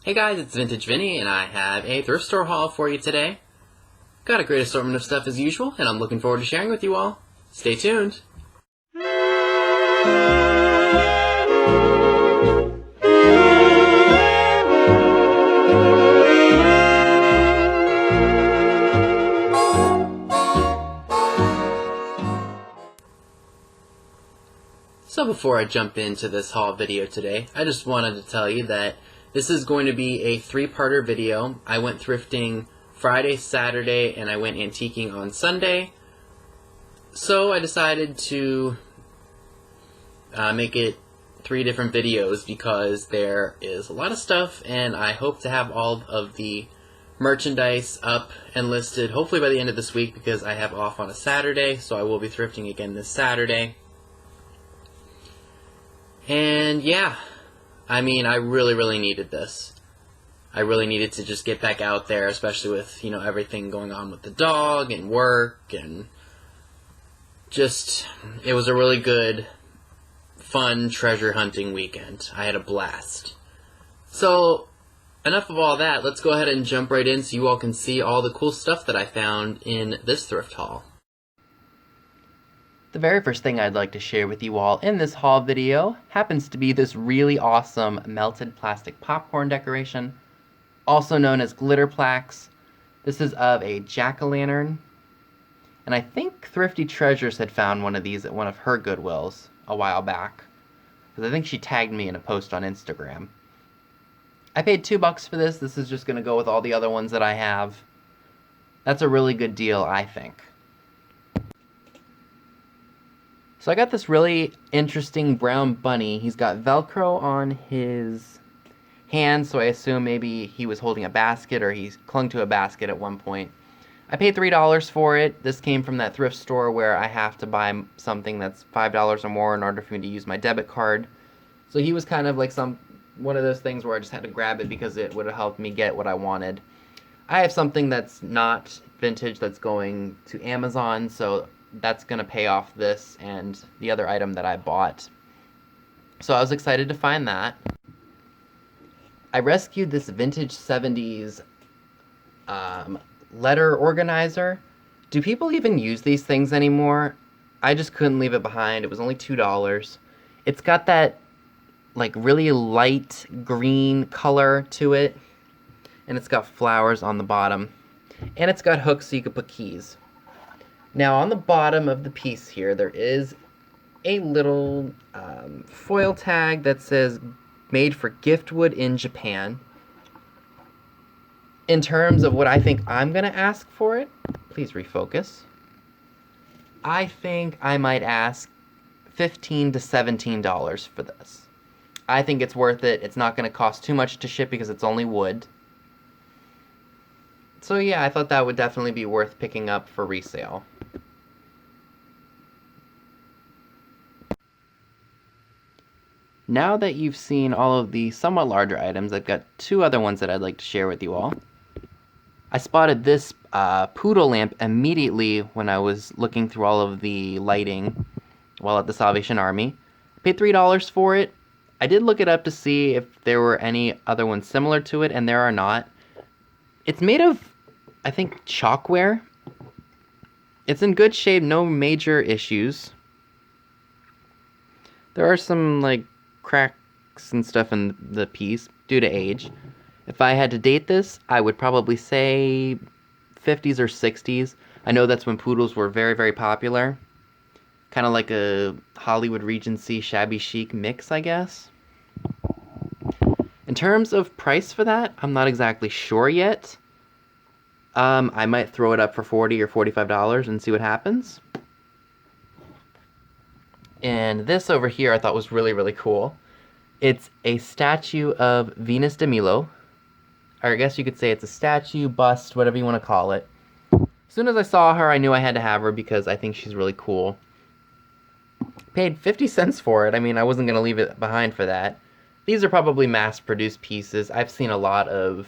Hey guys, it's Vintage Vinny, and I have a thrift store haul for you today. Got a great assortment of stuff as usual, and I'm looking forward to sharing with you all. Stay tuned! So before I jump into this haul video today, I just wanted to tell you that this is going to be a three-parter video. I went thrifting Friday, Saturday, and I went antiquing on Sunday. So I decided to make it three different videos because there is a lot of stuff, and I hope to have all of the merchandise up and listed hopefully by the end of this week because I have off on a Saturday, so I will be thrifting again this Saturday. And yeah, I mean, I really needed this. I really needed to just get back out there, especially with, everything going on with the dog and work, and just, it was a really good, fun treasure hunting weekend. I had a blast. So, enough of all that, let's go ahead and jump right in so you all can see all the cool stuff that I found in this thrift haul. The very first thing I'd like to share with you all in this haul video happens to be this really awesome melted plastic popcorn decoration, also known as glitter plaques. This is of a jack-o'-lantern, and I think Thrifty Treasures had found one of these at one of her Goodwills a while back, because I think she tagged me in a post on Instagram. I paid $2 for this. This is just going to go with all the other ones that I have. That's a really good deal, I think. So I got this really interesting brown bunny. He's got Velcro on his hand, so I assume maybe he was holding a basket or he clung to a basket at one point. I paid $3 for it. This came from that thrift store where I have to buy something that's $5 or more in order for me to use my debit card. So he was kind of like one of those things where I just had to grab it because it would have helped me get what I wanted. I have something that's not vintage that's going to Amazon, so that's going to pay off this and the other item that I bought. So I was excited to find that. I rescued this vintage 70s letter organizer. Do people even use these things anymore? I just couldn't leave it behind. It was only $2. It's got that like really light green color to it, and it's got flowers on the bottom, and it's got hooks so you could put keys. Now on the bottom of the piece here, there is a little foil tag that says made for giftwood in Japan. In terms of what I think I'm going to ask for it, please refocus. I think I might ask $15 to $17 for this. I think it's worth it. It's not going to cost too much to ship because it's only wood. So yeah, I thought that would definitely be worth picking up for resale. Now that you've seen all of the somewhat larger items, I've got two other ones that I'd like to share with you all. I spotted this poodle lamp immediately when I was looking through all of the lighting while at the Salvation Army. I paid $3 for it. I did look it up to see if there were any other ones similar to it, and there are not. It's made of, I think, chalkware. It's in good shape, no major issues. There are some, like, cracks and stuff in the piece due to age. If I had to date this, I would probably say 50s or 60s. I know that's when poodles were very popular. Kind of like a Hollywood Regency shabby chic mix, I guess. In terms of price for that, I'm not exactly sure yet. I might throw it up for $40 or $45 and see what happens. And this over here I thought was really cool. It's a statue of Venus de Milo. Or I guess you could say it's a statue, bust, whatever you want to call it. As soon as I saw her, I knew I had to have her because I think she's really cool. Paid 50 cents for it. I mean, I wasn't going to leave it behind for that. These are probably mass-produced pieces. I've seen a lot of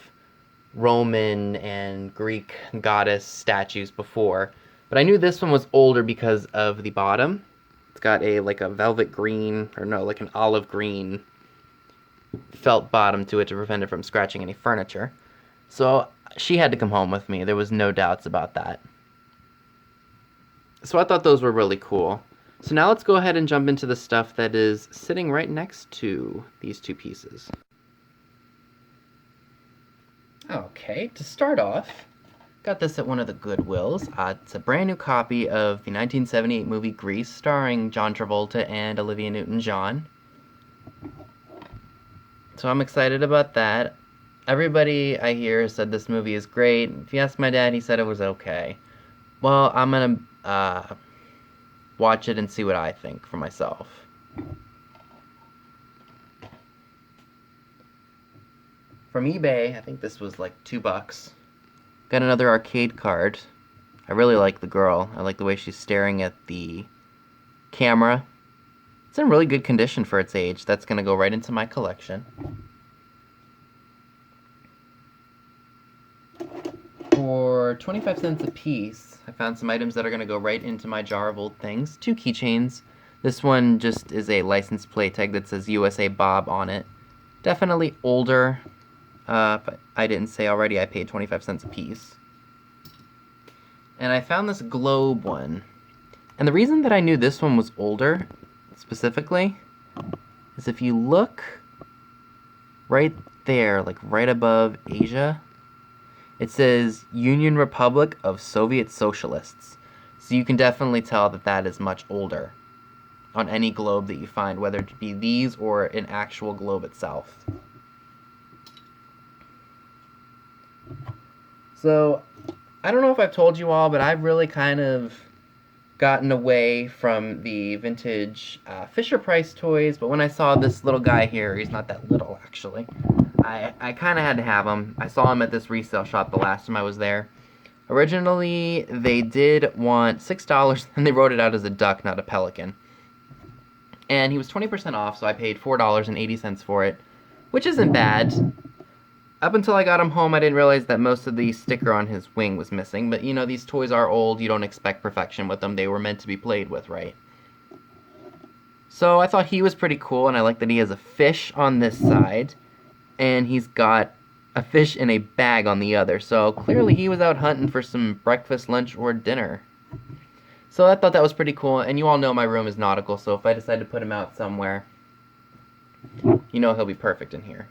Roman and Greek goddess statues before, but I knew this one was older because of the bottom. It's got like a velvet green, or no, like an olive green felt bottom to it to prevent it from scratching any furniture. So she had to come home with me. There was no doubts about that. So I thought those were really cool. So now let's go ahead and jump into the stuff that is sitting right next to these two pieces. Okay, to start off, got this at one of the Goodwills. It's a brand new copy of the 1978 movie Grease, starring John Travolta and Olivia Newton-John. So I'm excited about that. Everybody I hear said this movie is great. If you ask my dad, he said it was okay. Well, I'm gonna watch it and see what I think for myself. From eBay, I think this was like $2. Got another arcade card. I really like the girl. I like the way she's staring at the camera. It's in really good condition for its age. That's gonna go right into my collection. For 25 cents a piece, I found some items that are going to go right into my jar of old things. 2 keychains. This one just is a license plate tag that says USA Bob on it. Definitely older, but I didn't say already I paid 25 cents a piece. And I found this globe one. And the reason that I knew this one was older, specifically, is if you look right there, like right above Asia, it says Union Republic of Soviet Socialists. So you can definitely tell that that is much older on any globe that you find, whether it be these or an actual globe itself. So, I don't know if I've told you all, but I've really kind of gotten away from the vintage Fisher-Price toys, but when I saw this little guy here, he's not that little actually, I kind of had to have him. I saw him at this resale shop the last time I was there. Originally, they did want $6, and they wrote it out as a duck, not a pelican. And he was 20% off, so I paid $4.80 for it, which isn't bad. Up until I got him home, I didn't realize that most of the sticker on his wing was missing. But, you know, these toys are old. You don't expect perfection with them. They were meant to be played with, right? So I thought he was pretty cool, and I like that he has a fish on this side, and he's got a fish in a bag on the other. So clearly he was out hunting for some breakfast, lunch, or dinner. So I thought that was pretty cool, and you all know my room is nautical, so if I decide to put him out somewhere, you know he'll be perfect in here.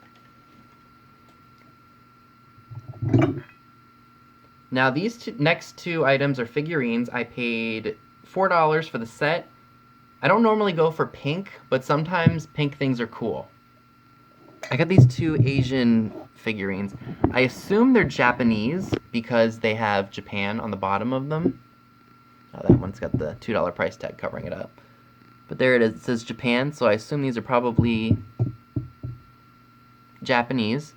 Now these next two items are figurines. I paid $4 for the set. I don't normally go for pink, but sometimes pink things are cool. I got these 2 Asian figurines. I assume they're Japanese because they have Japan on the bottom of them. Oh, that one's got the $2 price tag covering it up. But there it is. It says Japan, so I assume these are probably Japanese.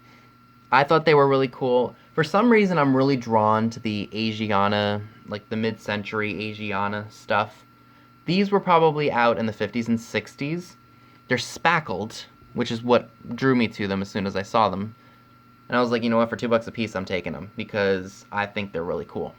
I thought they were really cool. For some reason, I'm really drawn to the Asiana, like the mid-century Asiana stuff. These were probably out in the 50s and 60s. They're spackled, which is what drew me to them as soon as I saw them. And I was like, you know what, for $2 a piece, I'm taking them, because I think they're really cool.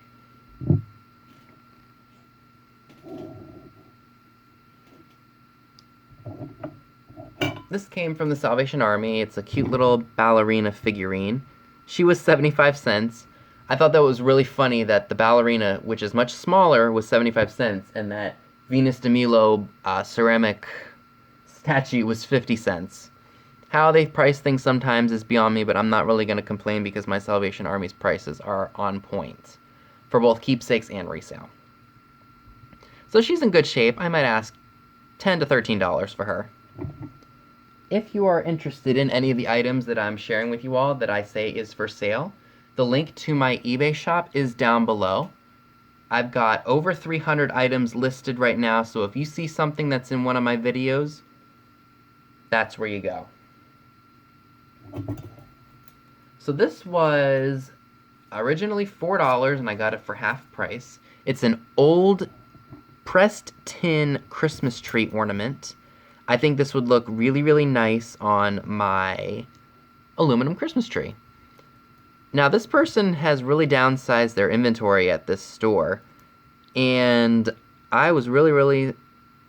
This came from the Salvation Army. It's a cute little ballerina figurine. She was 75 cents. I thought that was really funny that the ballerina, which is much smaller, was 75 cents, and that Venus de Milo ceramic statue was 50 cents. How they price things sometimes is beyond me, but I'm not really going to complain because my Salvation Army's prices are on point for both keepsakes and resale. So she's in good shape. I might ask $10 to $13 for her. If you are interested in any of the items that I'm sharing with you all that I say is for sale, the link to my eBay shop is down below. I've got over 300 items listed right now, so if you see something that's in one of my videos, that's where you go. So this was originally $4 and I got it for half price. It's an old pressed tin Christmas tree ornament. I think this would look really, really nice on my aluminum Christmas tree. Now, this person has really downsized their inventory at this store, and I was really, really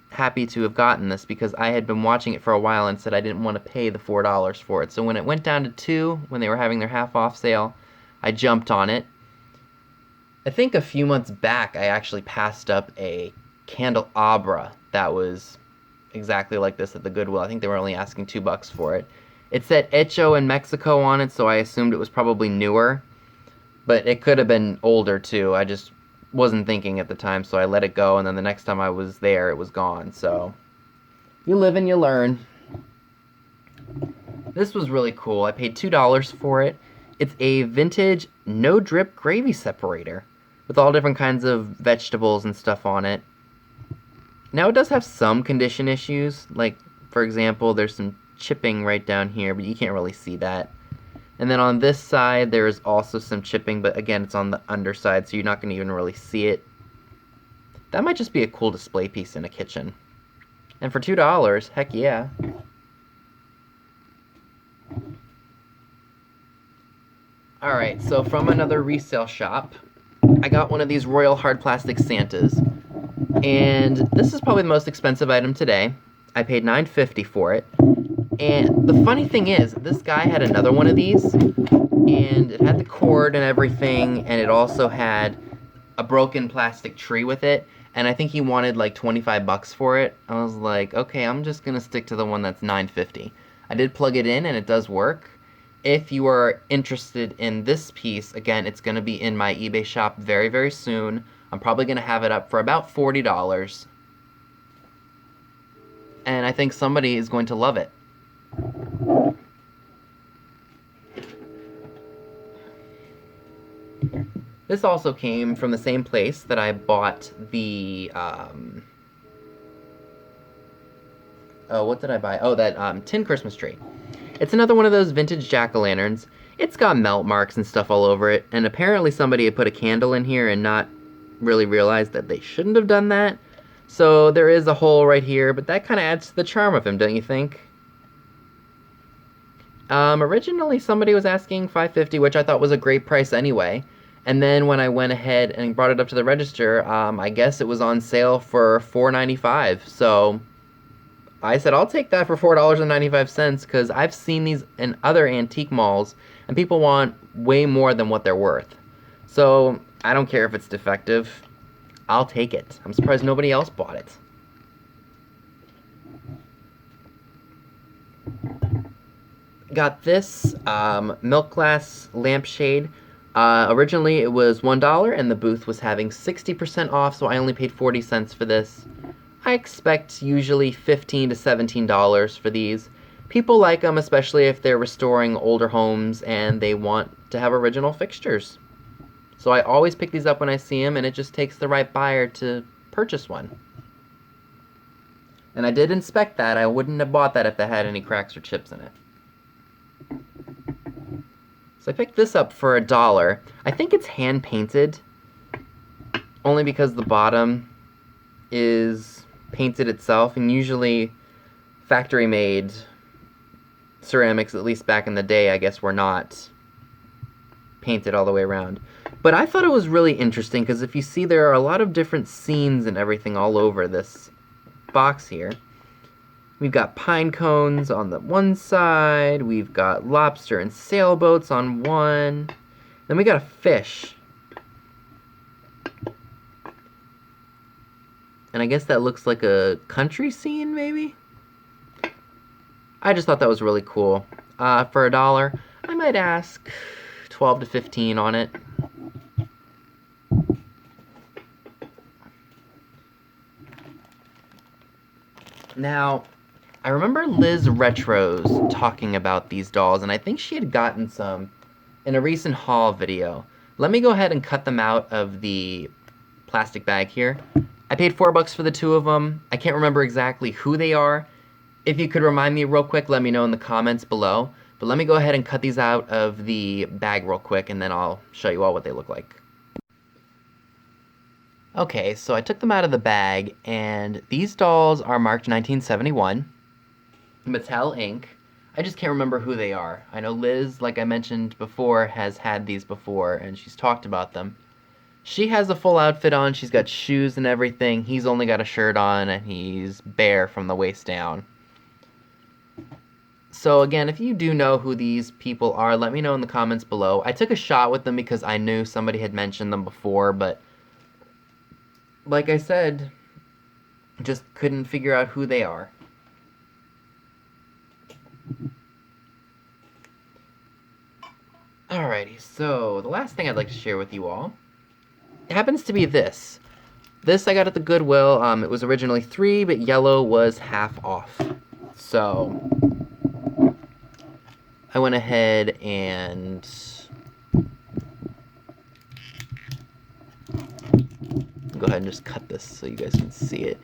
happy to have gotten this because I had been watching it for a while and said I didn't want to pay the $4 for it. So when it went down to 2, when they were having their half off sale, I jumped on it. I think a few months back I actually passed up a candelabra that was exactly like this at the Goodwill. I think they were only asking $2 for it. It said Hecho in Mexico on it, so I assumed it was probably newer, but it could have been older too. I just wasn't thinking at the time, so I let it go, and then the next time I was there, it was gone. So you live and you learn. This was really cool. I paid $2 for it. It's a vintage no-drip gravy separator with all different kinds of vegetables and stuff on it. Now, it does have some condition issues. Like, for example, there's some chipping right down here, but you can't really see that. And then on this side, there's also some chipping, but again, it's on the underside, so you're not going to even really see it. That might just be a cool display piece in a kitchen. And for $2, heck yeah. Alright, so from another resale shop, I got one of these Royal Hard Plastic Santas. And this is probably the most expensive item today. I paid $9.50 for it. And the funny thing is, this guy had another one of these, and it had the cord and everything, and it also had a broken plastic tree with it, and I think he wanted like $25 for it. I was like, okay, I'm just gonna stick to the one that's $9.50. I did plug it in, and it does work. If you are interested in this piece, again, it's gonna be in my eBay shop very, very soon. I'm probably gonna have it up for about $40. And I think somebody is going to love it. This also came from the same place that I bought the, what did I buy? Oh, that tin Christmas tree. It's another one of those vintage jack-o'-lanterns. It's got melt marks and stuff all over it, and apparently somebody had put a candle in here and not really realized that they shouldn't have done that. So there is a hole right here, but that kind of adds to the charm of him, don't you think? Originally somebody was asking $5.50, which I thought was a great price anyway. And then when I went ahead and brought it up to the register, I guess it was on sale for $4.95. So I said, I'll take that for $4.95 because I've seen these in other antique malls and people want way more than what they're worth. So I don't care if it's defective. I'll take it. I'm surprised nobody else bought it. Got this milk glass lampshade. Originally it was $1 and the booth was having 60% off, so I only paid 40 cents for this. I expect usually $15 to $17 for these. People like them, especially if they're restoring older homes and they want to have original fixtures. So I always pick these up when I see them, and it just takes the right buyer to purchase one. And I did inspect that. I wouldn't have bought that if it had any cracks or chips in it. So I picked this up for $1. I think it's hand painted, only because the bottom is painted itself, and usually factory made ceramics, at least back in the day, I guess were not painted all the way around. But I thought it was really interesting because if you see, there are a lot of different scenes and everything all over this box here. We've got pine cones on the one side, we've got lobster and sailboats on one, then we got a fish. And I guess that looks like a country scene, maybe? I just thought that was really cool. For $1, I might ask 12 to 15 on it. Now, I remember Liz Retros talking about these dolls, and I think she had gotten some in a recent haul video. Let me go ahead and cut them out of the plastic bag here. I paid $4 for the two of them. I can't remember exactly who they are. If you could remind me real quick, let me know in the comments below. But let me go ahead and cut these out of the bag real quick, and then I'll show you all what they look like. Okay, so I took them out of the bag, and these dolls are marked 1971. Mattel Inc. I just can't remember who they are. I know Liz, like I mentioned before, has had these before, and she's talked about them. She has a full outfit on. She's got shoes and everything. He's only got a shirt on, and he's bare from the waist down. So again, if you do know who these people are, let me know in the comments below. I took a shot with them because I knew somebody had mentioned them before, but like I said, just couldn't figure out who they are. Alrighty, so the last thing I'd like to share with you all, it happens to be this. This I got at the Goodwill. It was originally $3, but yellow was half off. So I went ahead and go ahead and just cut this so you guys can see it.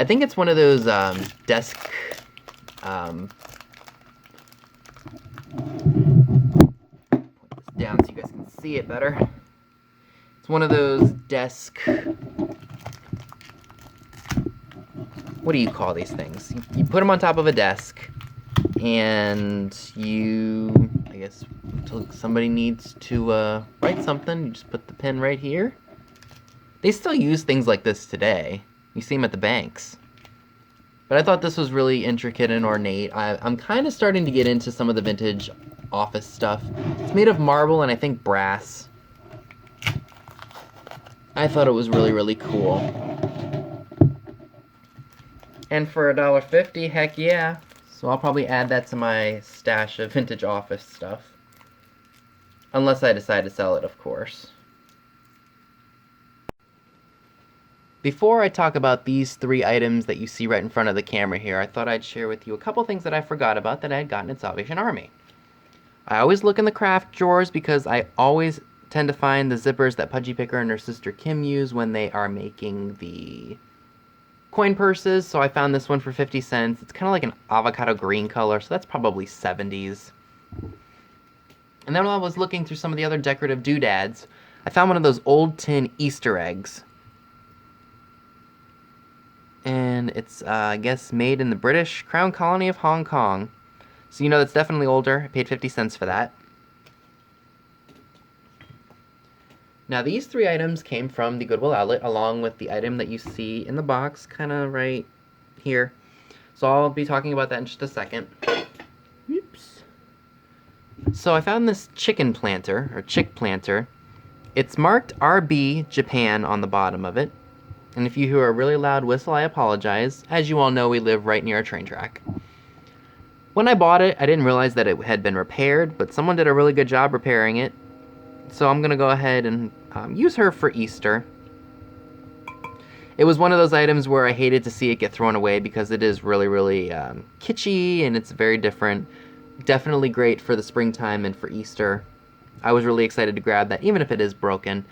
I think it's one of those desk point this down so you guys can see it better. It's one of those desk, what do you call these things? You put them on top of a desk, and you, I guess, until somebody needs to write something, you just put the pen right here. They still use things like this today. You see them at the banks. But I thought this was really intricate and ornate. I'm kind of starting to get into some of the vintage office stuff. It's made of marble and I think brass. I thought it was really, really cool. And for $1.50, heck yeah. So I'll probably add that to my stash of vintage office stuff. Unless I decide to sell it, of course. Before I talk about these 3 items that you see right in front of the camera here, I thought I'd share with you a couple things that I forgot about that I had gotten at Salvation Army. I always look in the craft drawers because I always tend to find the zippers that Pudgy Picker and her sister Kim use when they are making the coin purses. So I found this one for 50 cents. It's kind of like an avocado green color, so that's probably 70s. And then while I was looking through some of the other decorative doodads, I found one of those old tin Easter eggs. And it's, I guess, made in the British Crown Colony of Hong Kong. So you know that's definitely older. I paid 50 cents for that. Now these 3 items came from the Goodwill outlet, along with the item that you see in the box, kind of right here. So I'll be talking about that in just a second. Oops. So I found this chicken planter, or chick planter. It's marked RB Japan on the bottom of it. And if you hear a really loud whistle, I apologize. As you all know, we live right near a train track. When I bought it, I didn't realize that it had been repaired, but someone did a really good job repairing it. So I'm going to go ahead and use her for Easter. It was one of those items where I hated to see it get thrown away because it is really, really kitschy and it's very different. Definitely great for the springtime and for Easter. I was really excited to grab that, even if it is broken.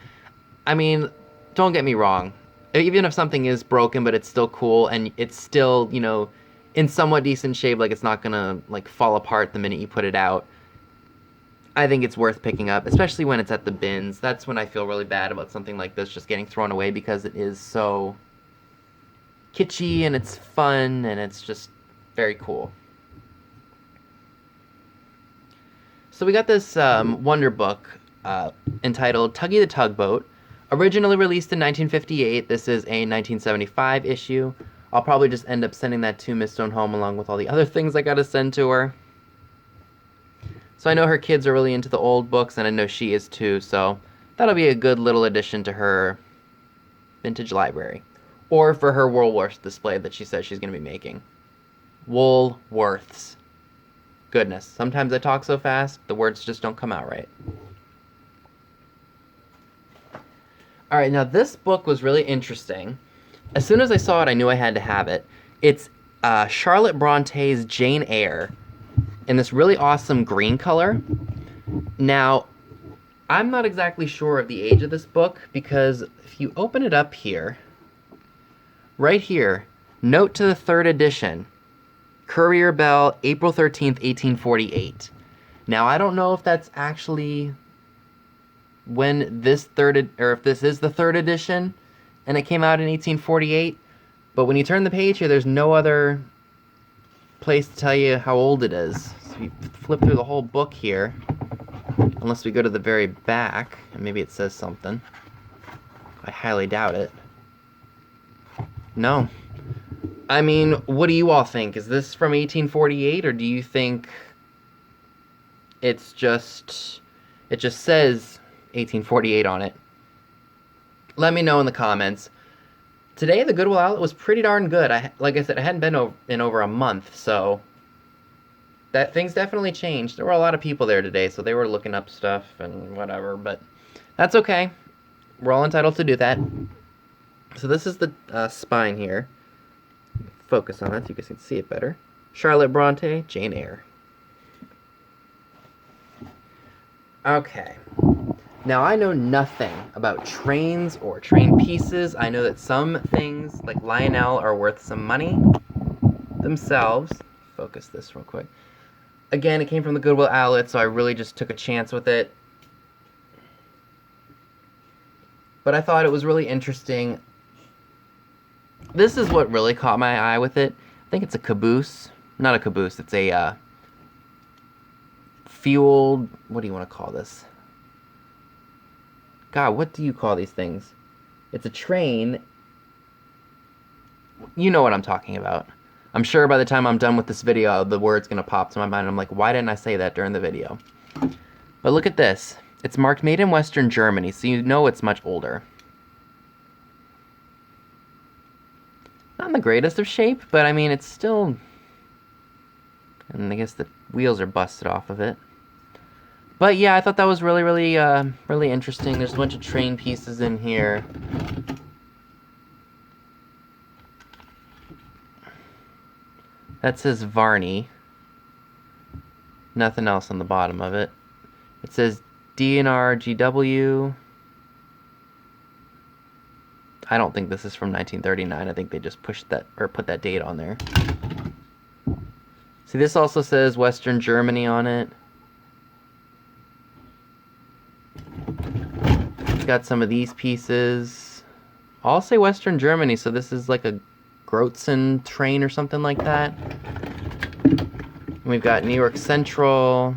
I mean, don't get me wrong. Even if something is broken, but it's still cool and it's still, you know, in somewhat decent shape, like it's not gonna like fall apart the minute you put it out, I think it's worth picking up, especially when it's at the bins. That's when I feel really bad about something like this just getting thrown away because it is so kitschy and it's fun and it's just very cool. So we got this wonder book entitled Tuggy the Tugboat. Originally released in 1958, this is a 1975 issue. I'll probably just end up sending that to Miss Stone home along with all the other things I gotta send to her. So I know her kids are really into the old books, and I know she is too, so that'll be a good little addition to her vintage library. Or for her Woolworths display that she says she's gonna be making. Woolworths. Goodness, sometimes I talk so fast, the words just don't come out right. Alright, now this book was really interesting. As soon as I saw it, I knew I had to have it. It's Charlotte Bronte's Jane Eyre in this really awesome green color. Now, I'm not exactly sure of the age of this book because if you open it up here, right here, note to the 3rd edition, Courier Bell, April 13th, 1848. Now, I don't know if that's actually when this if this is the 3rd edition and it came out in 1848, but when you turn the page here, there's no other place to tell you how old it is. So you flip through the whole book here, unless we go to the very back and maybe it says something. I highly doubt it. No. I mean, what do you all think? Is this from 1848, or do you think it just says 1848 on it? Let me know in the comments. Today, the Goodwill outlet was pretty darn good. Like I said, I hadn't been in over a month, so that things definitely changed. There were a lot of people there today, so they were looking up stuff and whatever, but that's okay. We're all entitled to do that. So this is the spine here. Focus on it so you guys can see it better. Charlotte Bronte, Jane Eyre. Okay. Now, I know nothing about trains or train pieces. I know that some things, like Lionel, are worth some money themselves. Focus this real quick. Again, it came from the Goodwill outlet, so I really just took a chance with it. But I thought it was really interesting. This is what really caught my eye with it. I think it's a caboose. Not a caboose, it's a fueled... What do you want to call this? God, what do you call these things? It's a train. You know what I'm talking about. I'm sure by the time I'm done with this video, the word's going to pop to my mind. I'm like, why didn't I say that during the video? But look at this. It's marked made in Western Germany, so you know it's much older. Not in the greatest of shape, but I mean, it's still... And I guess the wheels are busted off of it. But yeah, I thought that was really, really interesting. There's a bunch of train pieces in here. That says Varney. Nothing else on the bottom of it. It says DNR GW. I don't think this is from 1939. I think they just pushed that, or put that date on there. See, this also says Western Germany on it. It's got some of these pieces. All say Western Germany, so this is like a Grotzen train or something like that. And we've got New York Central.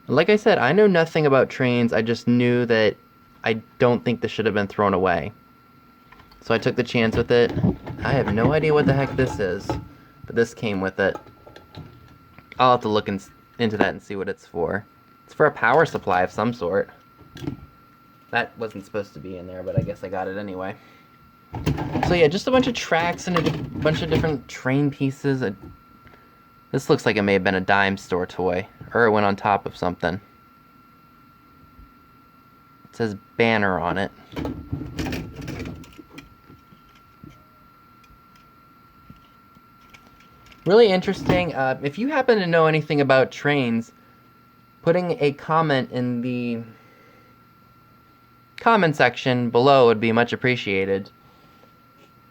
Like I said, I know nothing about trains. I just knew that I don't think this should have been thrown away. So I took the chance with it. I have no idea what the heck this is, but this came with it. I'll have to look into that and see what it's for. It's for a power supply of some sort. That wasn't supposed to be in there, but I guess I got it anyway. So yeah, just a bunch of tracks and a bunch of different train pieces. This looks like it may have been a dime store toy, or it went on top of something. It says Banner on it. Really interesting. If you happen to know anything about trains, putting a comment in the comment section below would be much appreciated.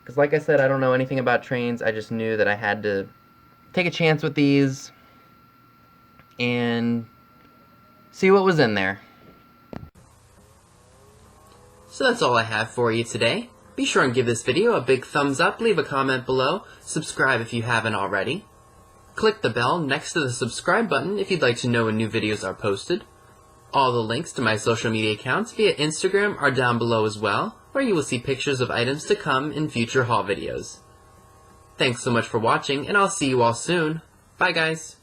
Because like I said, I don't know anything about trains. I just knew that I had to take a chance with these and see what was in there. So that's all I have for you today. Be sure and give this video a big thumbs up, leave a comment below, subscribe if you haven't already. Click the bell next to the subscribe button if you'd like to know when new videos are posted. All the links to my social media accounts via Instagram are down below as well, where you will see pictures of items to come in future haul videos. Thanks so much for watching, and I'll see you all soon. Bye guys!